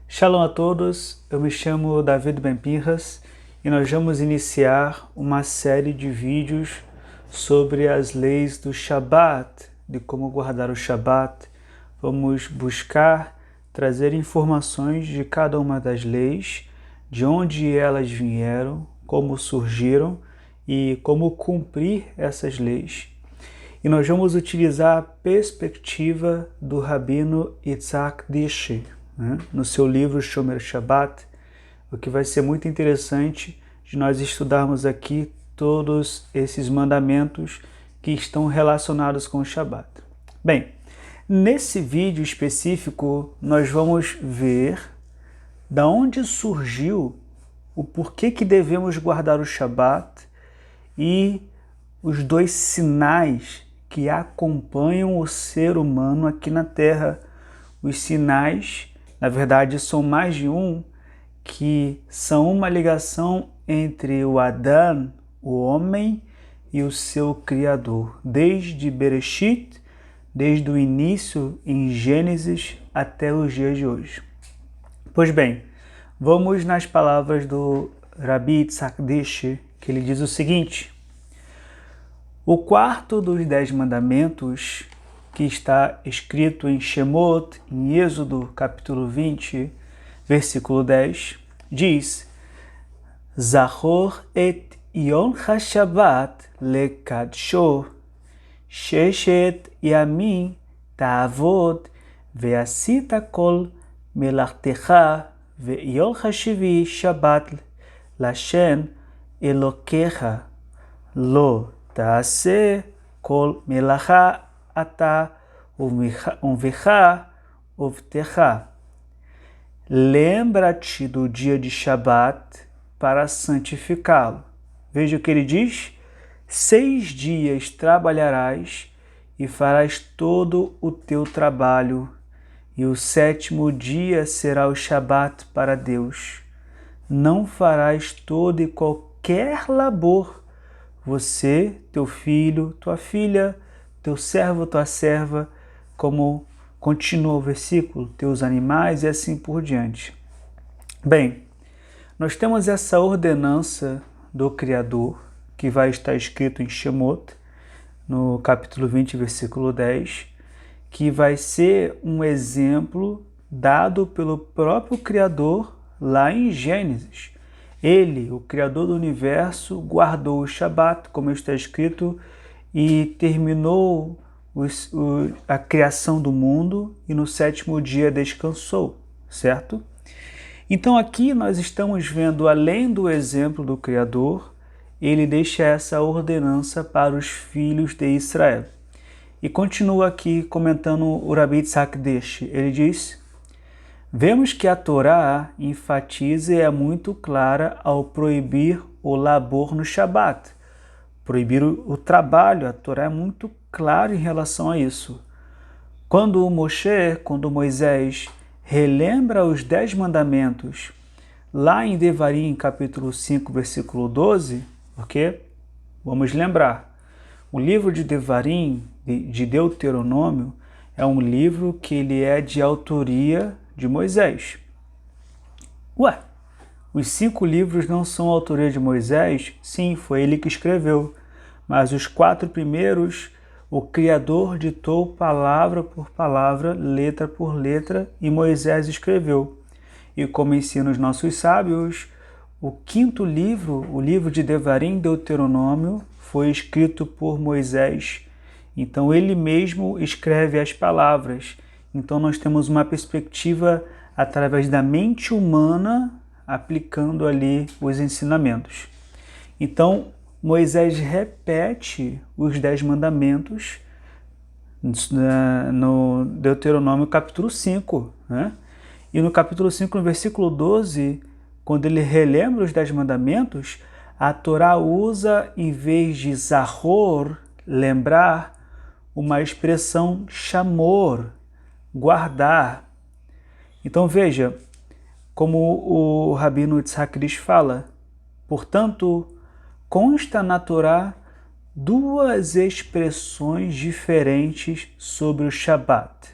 Shalom a todos, eu me chamo David Ben-Pinhas e nós vamos iniciar uma série de vídeos sobre as leis do Shabat, de como guardar o Shabat. Vamos buscar trazer informações de cada uma das leis, de onde elas vieram, como surgiram e como cumprir essas leis. E nós vamos utilizar a perspectiva do Rabino Yitzhak Dishe, no seu livro Shomer Shabbat, o que vai ser muito interessante de nós estudarmos aqui todos esses mandamentos que estão relacionados com o Shabbat. Bem, nesse vídeo específico nós vamos ver da onde surgiu o porquê que devemos guardar o Shabbat e os dois sinais que acompanham o ser humano aqui na Terra. Os sinais, na verdade, são mais de um, que são uma ligação entre o Adão, o homem, e o seu Criador, desde Bereshit, desde o início em Gênesis até os dias de hoje. Pois bem, vamos nas palavras do Rabbi Yitzhak Dishe, que ele diz o seguinte: o quarto dos 10 mandamentos, que está escrito em Shemot, em Êxodo, capítulo 20, versículo 10, diz: Zachor et Yom HaShabbat lekadsho, sheshet yamim ta'avod, ve'asita kol melachtecha, ve'yom HaShivi Shabbat l'Hashem Elokecha, lo ta'aseh kol melacha ata umvecha uvtecha. Lembra-te do dia de Shabat para santificá-lo. Veja o que ele diz: 6 dias trabalharás e farás todo o teu trabalho, e o 7º dia será o Shabat para Deus. Não farás todo e qualquer labor, você, teu filho, tua filha, teu servo, tua serva, como continua o versículo, teus animais e assim por diante. Bem, nós temos essa ordenança do Criador, que vai estar escrito em Shemot, no capítulo 20, versículo 10, que vai ser um exemplo dado pelo próprio Criador lá em Gênesis. Ele, o Criador do Universo, guardou o Shabat, como está escrito, e terminou a criação do mundo e no 7º dia descansou, certo? Então aqui nós estamos vendo, além do exemplo do Criador, ele deixa essa ordenança para os filhos de Israel. E continua aqui comentando o Rabbi Yitzhak Dishe. Ele diz: vemos que a Torá enfatiza e é muito clara ao proibir o labor no Shabat, proibir o trabalho. A Torá é muito clara em relação a isso. Quando Moisés relembra os 10 mandamentos, lá em Devarim, capítulo 5, versículo 12, porque, vamos lembrar, o livro de Devarim, de Deuteronômio, é um livro que ele é de autoria de Moisés. Ué, os 5 livros não são autoria de Moisés? Sim, foi ele que escreveu. Mas os 4 primeiros, o Criador ditou palavra por palavra, letra por letra, e Moisés escreveu. E como ensinam os nossos sábios, o 5º livro, o livro de Devarim, Deuteronômio, foi escrito por Moisés. Então ele mesmo escreve as palavras. Então nós temos uma perspectiva através da mente humana aplicando ali os ensinamentos. Então Moisés repete os 10 mandamentos no Deuteronômio capítulo 5. E no capítulo 5, no versículo 12, quando ele relembra os 10 mandamentos, a Torá usa, em vez de zahor, lembrar, uma expressão chamor, guardar. Então veja, como o Rabino Yitzhak Dishe fala, portanto, consta na Torá 2 expressões diferentes sobre o Shabat.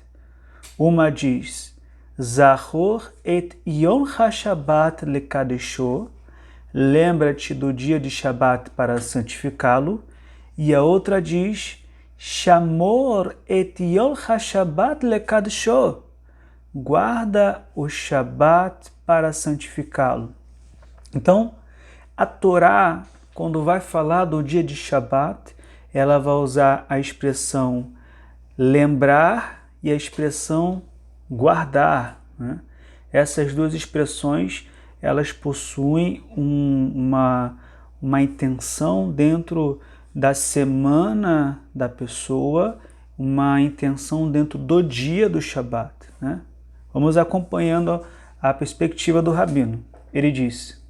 Uma diz Zachor et Yom HaShabbat lekadesho, lembra-te do dia de Shabat para santificá-lo. E a outra diz, Shamor et Yom HaShabbat lekadesho, guarda o Shabat para santificá-lo. Então, a Torá, quando vai falar do dia de Shabat, ela vai usar a expressão lembrar e a expressão guardar, né? Essas duas expressões, elas possuem uma intenção dentro da semana da pessoa, uma intenção dentro do dia do Shabat, né? Vamos acompanhando a perspectiva do Rabino. Ele diz,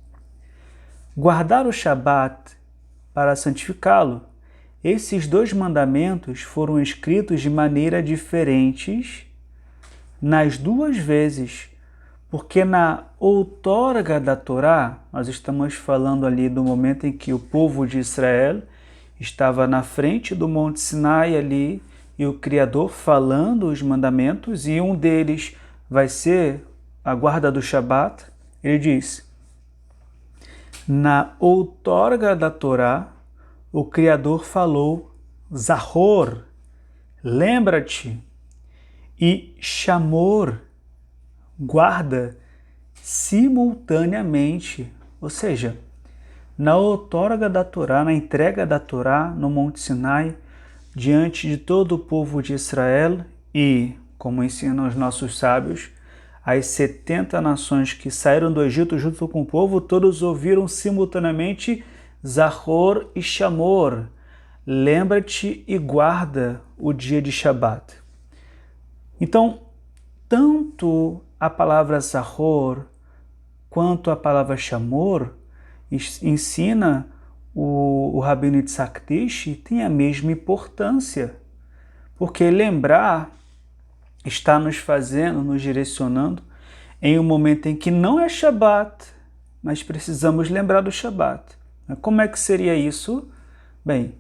guardar o Shabat para santificá-lo. Esses dois mandamentos foram escritos de maneira diferentes nas duas vezes, porque na outorga da Torá, nós estamos falando ali do momento em que o povo de Israel estava na frente do Monte Sinai ali, e o Criador falando os mandamentos, e um deles vai ser a guarda do Shabat. Ele diz, na outorga da Torá, o Criador falou, Zahor, lembra-te, e Shamor, guarda, simultaneamente. Ou seja, na outorga da Torá, na entrega da Torá no Monte Sinai, diante de todo o povo de Israel e, como ensinam os nossos sábios, as 70 nações que saíram do Egito junto com o povo, todos ouviram simultaneamente Zahor e Shamor, lembra-te e guarda o dia de Shabat. Então, tanto a palavra Zahor quanto a palavra Shamor ensina o Rabino Yitzhak Tishi tem a mesma importância, porque lembrar está nos fazendo, nos direcionando em um momento em que não é Shabat, mas precisamos lembrar do Shabat. Como é que seria isso? Bem,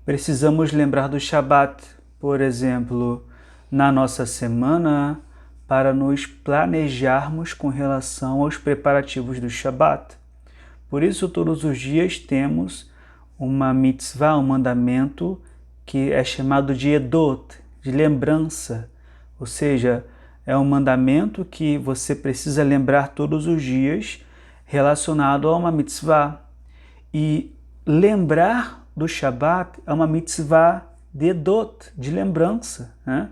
precisamos lembrar do Shabat, por exemplo, na nossa semana, para nos planejarmos com relação aos preparativos do Shabat. Por isso, todos os dias temos uma mitzvah, um mandamento que é chamado de Edot, de lembrança. Ou seja, é um mandamento que você precisa lembrar todos os dias relacionado a uma mitzvah. E lembrar do Shabat é uma mitzvah de Edot, de lembrança, né?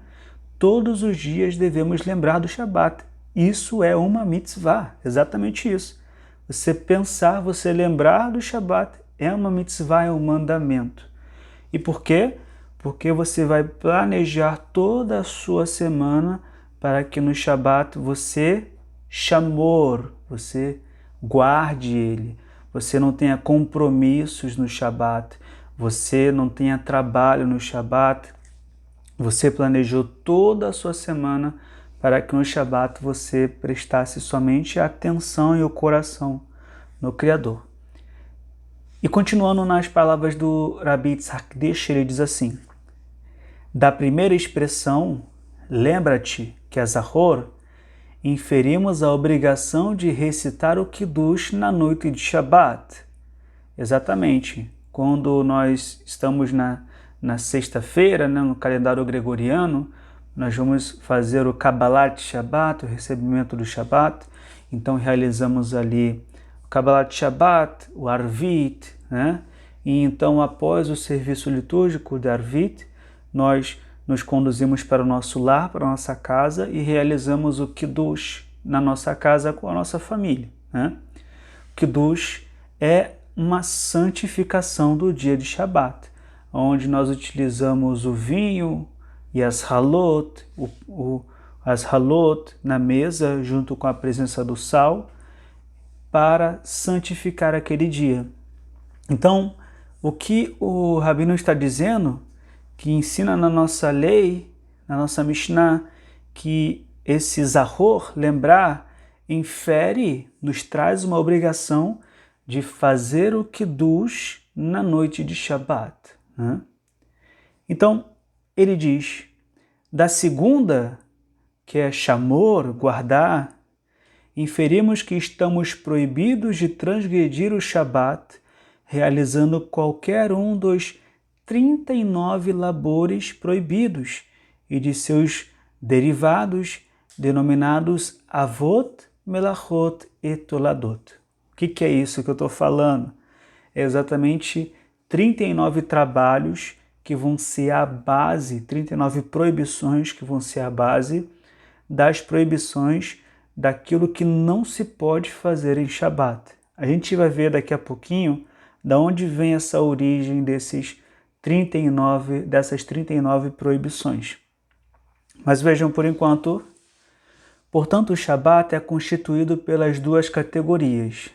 Todos os dias devemos lembrar do Shabat. Isso é uma mitzvah, exatamente isso. Você pensar, você lembrar do Shabat é uma mitzvah, é um mandamento. E por quê? Porque você vai planejar toda a sua semana para que no Shabat você Shamor, você guarde ele. Você não tenha compromissos no Shabat, você não tenha trabalho no Shabat. Você planejou toda a sua semana para que no Shabat você prestasse somente a atenção e o coração no Criador. E continuando nas palavras do Rabbi Yitzhak Tishi, ele diz assim, da primeira expressão, lembra-te que é Zahor, inferimos a obrigação de recitar o Kiddush na noite de Shabat. Exatamente, quando nós estamos na sexta-feira, né, no calendário gregoriano, nós vamos fazer o Kabbalat Shabbat, o recebimento do Shabbat. Então realizamos ali o Kabbalat Shabbat, o Arvit, né? E então após o serviço litúrgico de Arvit, nós nos conduzimos para o nosso lar, para a nossa casa e realizamos o Kiddush na nossa casa com a nossa família, né? O Kiddush é uma santificação do dia de Shabat, onde nós utilizamos o vinho e as halot, as halot na mesa junto com a presença do sal para santificar aquele dia. Então, o que o Rabino está dizendo, que ensina na nossa lei, na nossa Mishnah, que esse Zahor, lembrar, infere, nos traz uma obrigação de fazer o Kiddush na noite de Shabat, né? Então, ele diz, da segunda, que é chamor, guardar, inferimos que estamos proibidos de transgredir o Shabat, realizando qualquer um dos 39 labores proibidos e de seus derivados, denominados Avot, Melachot e Toladot. O que é isso que eu estou falando? É exatamente 39 trabalhos que vão ser a base, 39 proibições que vão ser a base das proibições daquilo que não se pode fazer em Shabat. A gente vai ver daqui a pouquinho da onde vem essa origem dessas 39 proibições. Mas vejam por enquanto, portanto o Shabat é constituído pelas duas categorias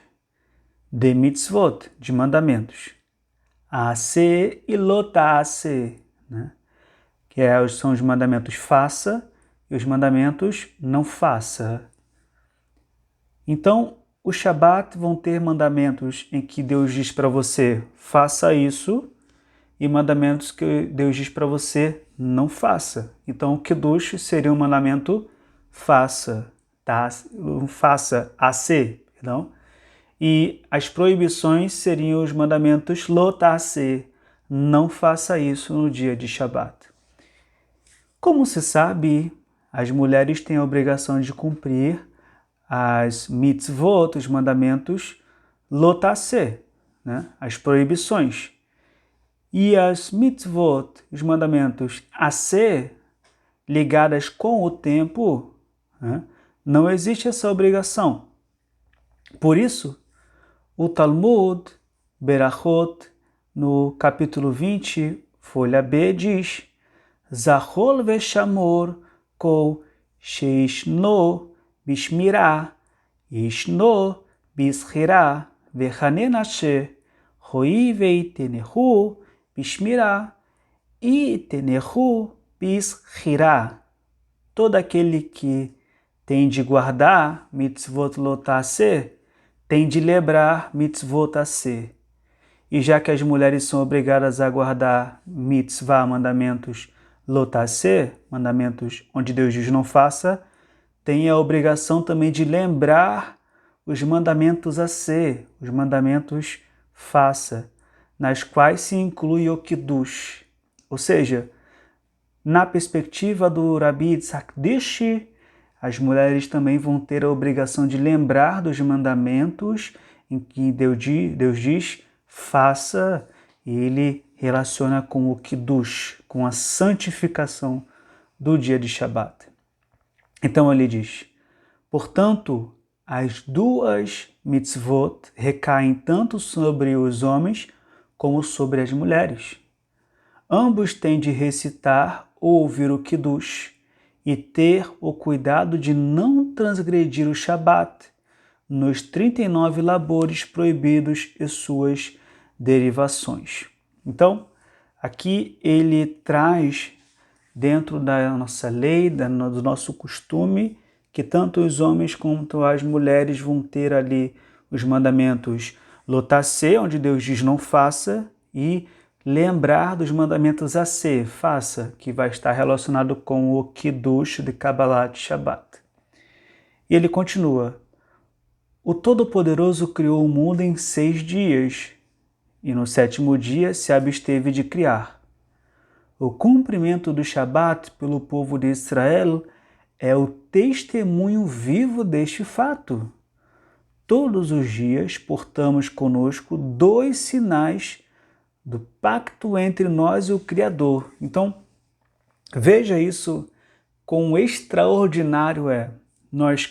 de mitzvot, de mandamentos, Aase e Lotaase, né? Que são os mandamentos faça e os mandamentos não faça. Então, o Shabat vão ter mandamentos em que Deus diz para você, faça isso, e mandamentos que Deus diz para você, não faça. Então, o Kiddush seria um mandamento faça, tá? Faça, Aase, perdão. E as proibições seriam os mandamentos Lotaase, não faça isso no dia de Shabat. Como se sabe, as mulheres têm a obrigação de cumprir as mitzvot, os mandamentos Lotaase, né? As proibições. E as mitzvot, os mandamentos Aase, ligadas com o tempo, né? Não existe essa obrigação. Por isso, o Talmud, Berachot, no capítulo 20, folha B, diz Zachol veshamor kol sheishno bishmirah, ishno bishirah, vechanen asher, roi veitenehu bishmirah, e tenehu bishirah. Todo aquele que tem de guardar mitzvot Lotaase, tem de lembrar mitzvot Aase. E já que as mulheres são obrigadas a guardar mitzvah, mandamentos Lotaase, mandamentos onde Deus diz não faça, tem a obrigação também de lembrar os mandamentos Aase, os mandamentos faça, nas quais se inclui o Kiddush. Ou seja, na perspectiva do Rabi Yitzhak Dirsch, as mulheres também vão ter a obrigação de lembrar dos mandamentos em que Deus diz, faça, e ele relaciona com o Kiddush, com a santificação do dia de Shabat. Então ele diz, portanto, as duas mitzvot recaem tanto sobre os homens como sobre as mulheres. Ambos têm de recitar ou ouvir o Kiddush, e ter o cuidado de não transgredir o Shabat nos 39 labores proibidos e suas derivações. Então, aqui ele traz dentro da nossa lei, do nosso costume, que tanto os homens quanto as mulheres vão ter ali os mandamentos Lotaase, onde Deus diz não faça, e lembrar dos mandamentos Aase, faça, que vai estar relacionado com o Kiddush de Kabbalat Shabbat. E ele continua, o Todo-Poderoso criou o mundo em 6 dias, e no 7º dia se absteve de criar. O cumprimento do Shabat pelo povo de Israel é o testemunho vivo deste fato. Todos os dias portamos conosco 2 sinais do pacto entre nós e o Criador. Então, veja isso quão extraordinário é. Nós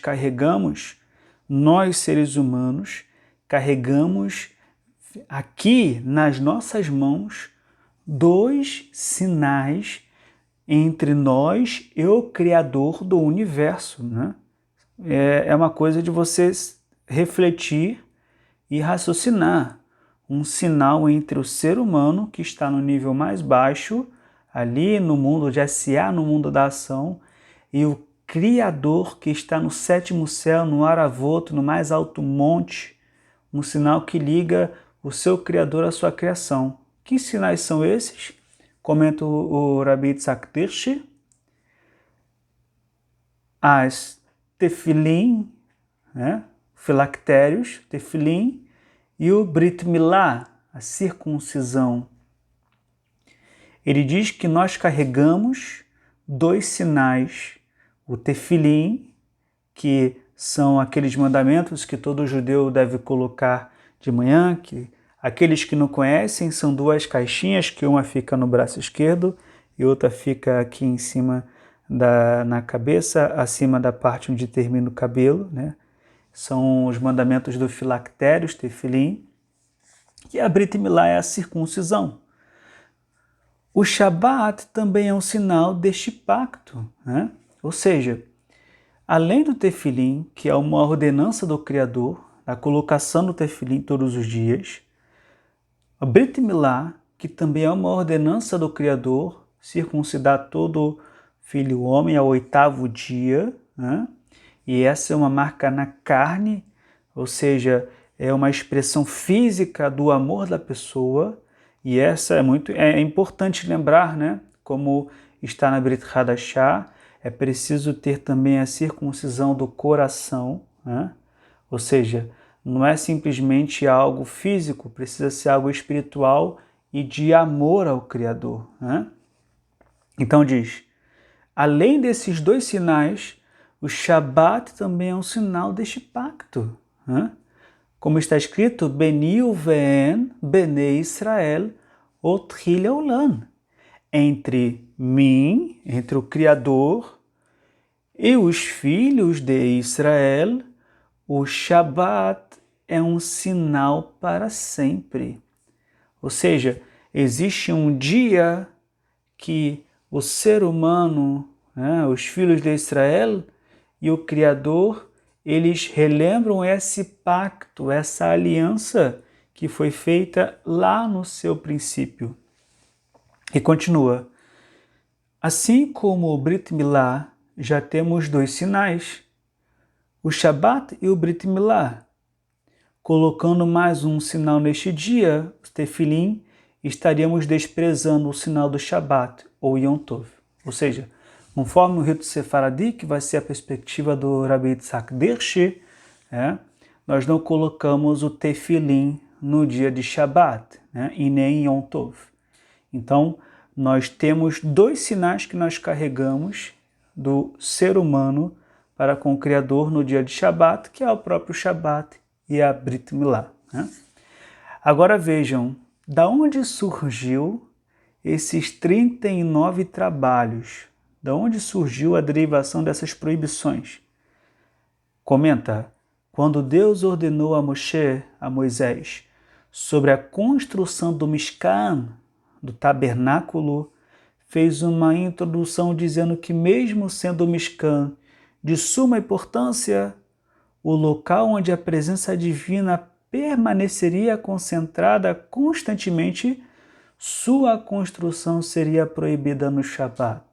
seres humanos, carregamos aqui nas nossas mãos 2 sinais entre nós e o Criador do universo, né? É uma coisa de você refletir e raciocinar. Um sinal entre o ser humano, que está no nível mais baixo, ali no mundo de SA, no mundo da ação, e o Criador, que está no 7º céu, no Aravot, no mais alto monte, um sinal que liga o seu Criador à sua criação. Que sinais são esses? Comenta o Rabi Yitzhak Dirsch. as tefilim, né? Filactérios, tefilim, e o Brit Milá, a circuncisão. Ele diz que nós carregamos 2 sinais, o tefilim, que são aqueles mandamentos que todo judeu deve colocar de manhã, que aqueles que não conhecem são 2 caixinhas, que uma fica no braço esquerdo e outra fica aqui em cima na cabeça, acima da parte onde termina o cabelo, né? São os mandamentos do filactério, tefilim, e a Brit Milá é a circuncisão. O Shabat também é um sinal deste pacto, né? Ou seja, além do tefilim, que é uma ordenança do Criador, a colocação do tefilim todos os dias, a Brit Milá, que também é uma ordenança do Criador, circuncidar todo filho homem ao 8º dia, né? E essa é uma marca na carne, ou seja, é uma expressão física do amor da pessoa, e essa é importante lembrar, né? Como está na Brit Hadashah, é preciso ter também a circuncisão do coração, né? Ou seja, não é simplesmente algo físico, precisa ser algo espiritual e de amor ao Criador, né? Então diz, além desses 2 sinais, o Shabat também é um sinal deste pacto, né? Como está escrito, Beni uven Bnei Israel otchil olam. Entre mim, entre o Criador e os filhos de Israel, o Shabat é um sinal para sempre. Ou seja, existe um dia que o ser humano, né, os filhos de Israel e o Criador, eles relembram esse pacto, essa aliança que foi feita lá no seu princípio. E continua, assim como o Brit Milá, já temos 2 sinais, o Shabat e o Brit Milá. Colocando mais um sinal neste dia, o tefilim, estaríamos desprezando o sinal do Shabat, ou Yom Tov. Ou seja, conforme o rito sefaradi, que vai ser a perspectiva do Rabbi Yitzhak Dershi, nós não colocamos o tefilim no dia de Shabat, e nem em Yom Tov. Então, nós temos 2 sinais que nós carregamos do ser humano para com o Criador no dia de Shabat, que é o próprio Shabat e a Brit Milá. Agora vejam, da onde surgiu esses 39 trabalhos? Da onde surgiu a derivação dessas proibições? Comenta, quando Deus ordenou a Moshe, a Moisés, sobre a construção do Mishkan, do tabernáculo, fez uma introdução dizendo que mesmo sendo o Mishkan de suma importância, o local onde a presença divina permaneceria concentrada constantemente, sua construção seria proibida no Shabat.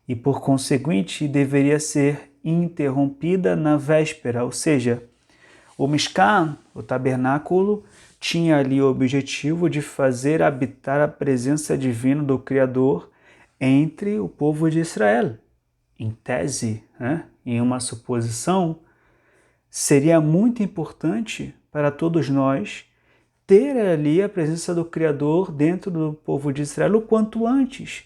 E, por conseguinte, deveria ser interrompida na véspera, ou seja, o Mishkan, o tabernáculo, tinha ali o objetivo de fazer habitar a presença divina do Criador entre o povo de Israel. Em tese, em uma suposição, seria muito importante para todos nós ter ali a presença do Criador dentro do povo de Israel o quanto antes.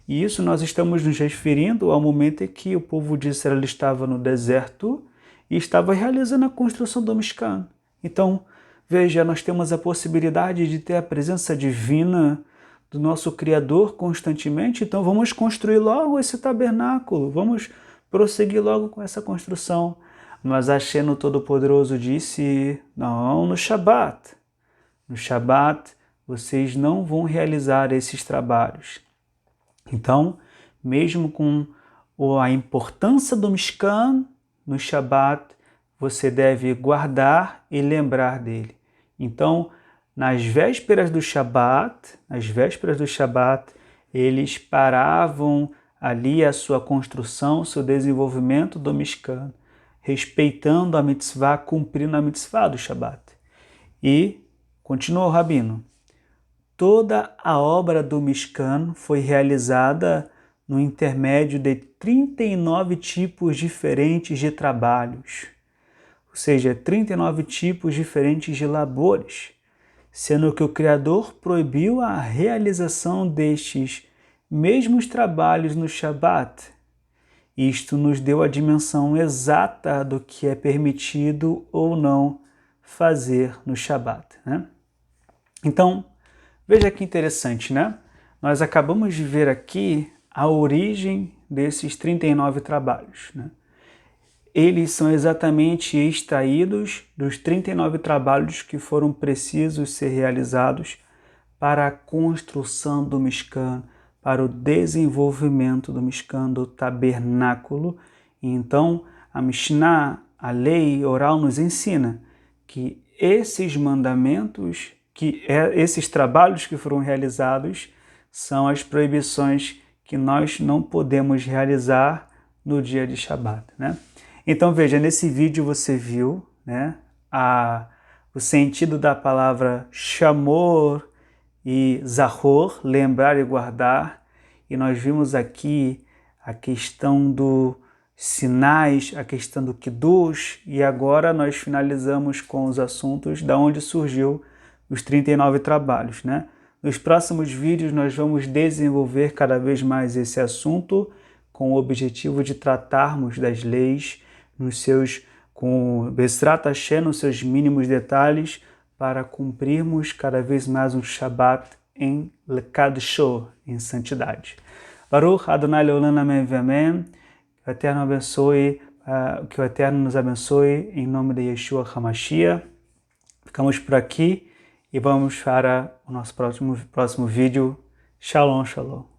E isso nós estamos nos referindo ao momento em que o povo de Israel estava no deserto e estava realizando a construção do Mishkan. Então, veja, nós temos a possibilidade de ter a presença divina do nosso Criador constantemente, então vamos construir logo esse tabernáculo, vamos prosseguir logo com essa construção. Mas Hashem Todo-Poderoso disse, não, no Shabat. No Shabat, vocês não vão realizar esses trabalhos. Então, mesmo com a importância do Mishkan, no Shabat, você deve guardar e lembrar dele. Então, nas vésperas do Shabat, eles paravam ali a sua construção, o seu desenvolvimento do Mishkan, respeitando a mitzvah, cumprindo a mitzvah do Shabat. E, continua o Rabino, toda a obra do Mishkan foi realizada no intermédio de 39 tipos diferentes de trabalhos, ou seja, 39 tipos diferentes de labores, sendo que o Criador proibiu a realização destes mesmos trabalhos no Shabat. Isto nos deu a dimensão exata do que é permitido ou não fazer no Shabat, né? Então, veja que interessante, né? Nós acabamos de ver aqui a origem desses 39 trabalhos, né? Eles são exatamente extraídos dos 39 trabalhos que foram precisos ser realizados para a construção do Mishkan, para o desenvolvimento do Mishkan, do tabernáculo. E então, a Mishnah, a lei oral, nos ensina que esses mandamentos, esses trabalhos que foram realizados, são as proibições que nós não podemos realizar no dia de Shabat, né? Então veja, nesse vídeo você viu, né, o sentido da palavra shamor e zahor, lembrar e guardar, e nós vimos aqui a questão dos sinais, a questão do kiddush, e agora nós finalizamos com os assuntos da onde surgiu os 39 trabalhos, né? Nos próximos vídeos nós vamos desenvolver cada vez mais esse assunto com o objetivo de tratarmos das leis com Bezrat Hashem, nos seus mínimos detalhes, para cumprirmos cada vez mais um Shabat em Lekadsho, em santidade. Baruch Adonai Leolam Amém V'Amém. Que o Eterno abençoe, que o Eterno nos abençoe em nome de Yeshua HaMashiach. Ficamos por aqui e vamos para o nosso próximo vídeo. Shalom, shalom.